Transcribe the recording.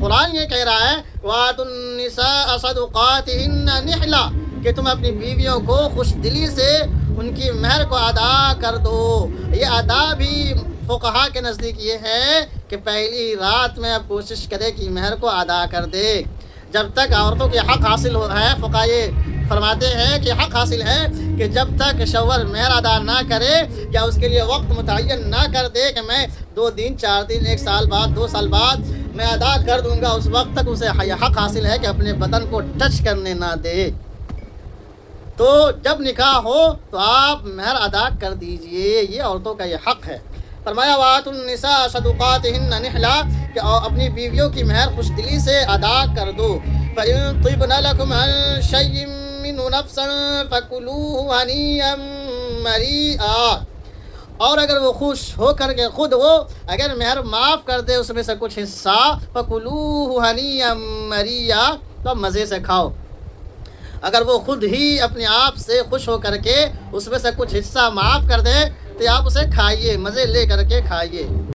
قرآن یہ کہہ رہا ہے وَآتُوا النِّسَاءَ صَدُقَاتِهِنَّ نِحْلًا کہ تم اپنی بیویوں کو خوش دلی سے ان کی مہر کو ادا کر دو۔ یہ ادا بھی فقہا کے نزدیک یہ ہے کہ پہلی رات میں اب کوشش کرے کہ مہر کو ادا کر دے۔ جب تک عورتوں کے حق حاصل ہو رہا ہے، فقہا یہ فرماتے ہیں کہ حق حاصل ہے کہ جب تک شوہر مہر ادا نہ کرے یا اس کے لیے وقت متعین نہ کر دے کہ میں 2 دن 4 دن 1 سال بعد 2 سال بعد میں ادا کر دوں گا، اس وقت تک اسے حق حاصل ہے کہ اپنے بدن کو ٹچ کرنے نہ دے۔ تو جب نکاح ہو تو آپ مہر ادا کر دیجئے، یہ عورتوں کا یہ حق ہے۔ فرمایا وَآتُوا النِّسَاءَ صَدُقَاتِهِنَّ نِحْلًا کہ اپنی بیویوں کی مہر خوش دلی سے ادا کر دو۔ فَإِن طِبْنَ لَكُمْ عَن شَيْءٍ مِّنْهُ نَفْسًا فَكُلُوهُ هَنِيًّا مَرِيئًا اور اگر وہ خوش ہو کر کے خود وہ اگر مہر معاف کر دے اس میں سے کچھ حصہ فَكُلُوهُ هَنِيًّا مَرِيئًا تو مزے سے کھاؤ۔ اگر وہ خود ہی اپنے آپ سے خوش ہو کر کے اس میں سے کچھ حصہ معاف کر دے تو آپ اسے کھائیے، مزے لے کر کے کھائیے۔